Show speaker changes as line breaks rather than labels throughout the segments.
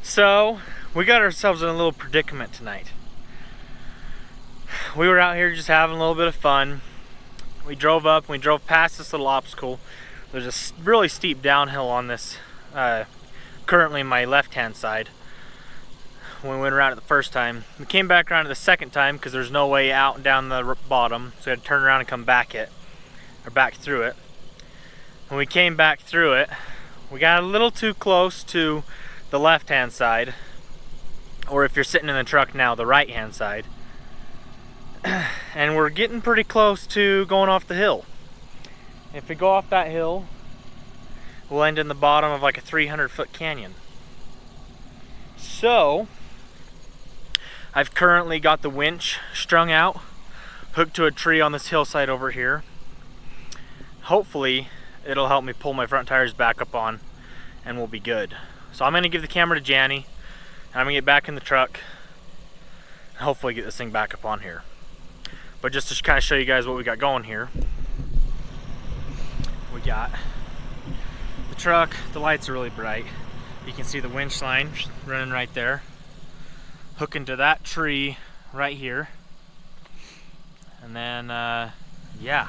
So, we got ourselves in a little predicament tonight. We were out here just having a little bit of fun. We drove up and we drove past this little obstacle. There's a really steep downhill on this, currently my left-hand side. When we went around it the first time. We came back around it the second time because there's no way out and down the bottom. So we had to turn around and come back through it. When we came back through it, we got a little too close to the left-hand side, or if you're sitting in the truck now, the right-hand side. And we're getting pretty close to going off the hill. If we go off that hill, we'll end in the bottom of like a 300-foot canyon. So, I've currently got the winch strung out, hooked to a tree on this hillside over here. Hopefully, it'll help me pull my front tires back up on, and we'll be good. So I'm gonna give the camera to Janny, and I'm gonna get back in the truck, and hopefully get this thing back up on here. But just to kind of show you guys what we got going here, we got the truck. The lights are really bright. You can see the winch line running right there, hooking to that tree right here. And then, yeah,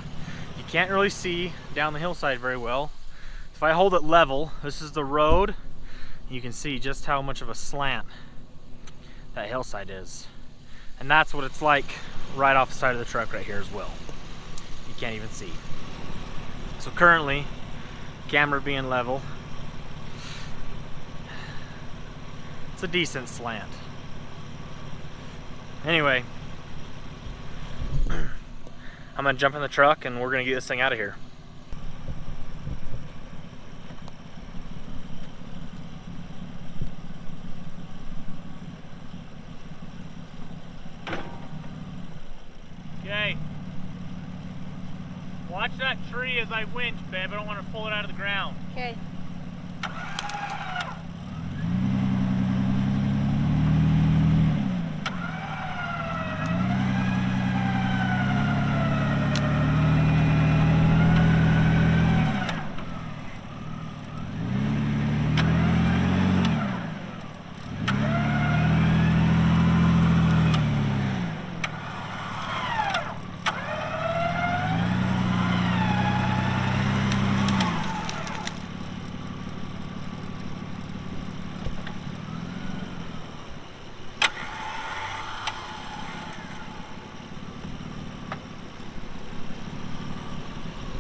you can't really see down the hillside very well. If I hold it level, this is the road, you can see just how much of a slant that hillside is. And that's what it's like right off the side of the truck right here as well. You can't even see. So currently, camera being level, it's a decent slant. Anyway, I'm gonna jump in the truck and we're gonna get this thing out of here. Okay. Watch that tree as I winch, babe. I don't want to pull it out of the ground.
Okay.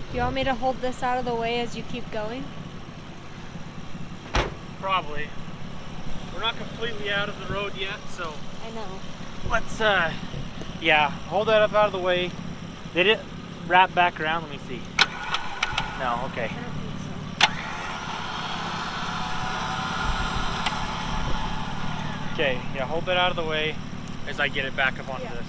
Do you want me to hold this out of the way as you keep going?
Probably. We're not completely out of the road yet, so
I know.
let's, yeah, hold that up out of the way. Did it wrap back around? Let me see. No, okay.
I don't think so.
Okay, yeah, hold that out of the way as I get it back up onto
Yeah.
this.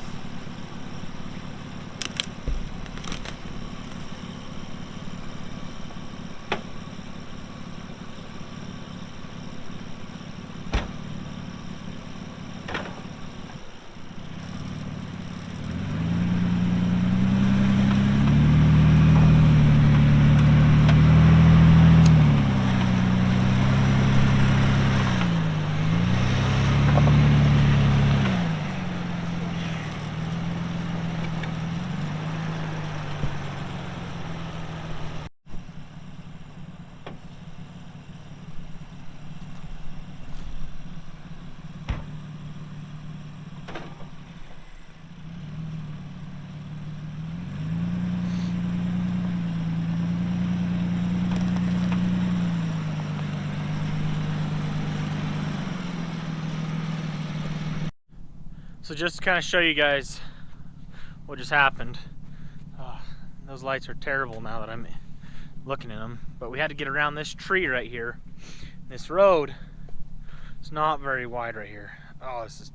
So just to kind of show you guys what just happened, those lights are terrible now that I'm looking at them, but we had to get around this tree right here. This road is not very wide right here. Oh, this is,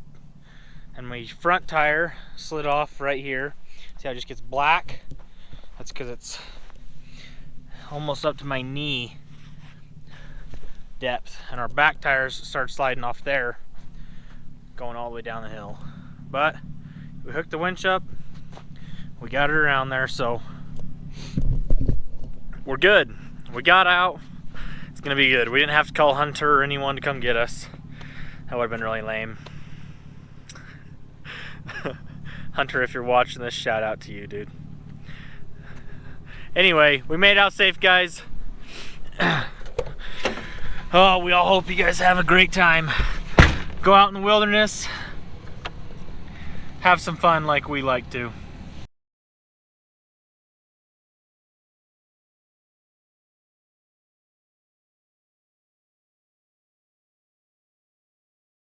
and my front tire slid off right here. See how it just gets black? That's because it's almost up to my knee depth, and our back tires start sliding off there, going all the way down the hill. But we hooked the winch up, we got it around there, so we're good. We got out. It's gonna be good. We didn't have to call Hunter or anyone to come get us. That would have been really lame. Hunter, if you're watching this, shout out to you, dude. Anyway, we made out safe, guys. Oh, we all hope you guys have a great time. Go out in the wilderness. Have some fun like we like to.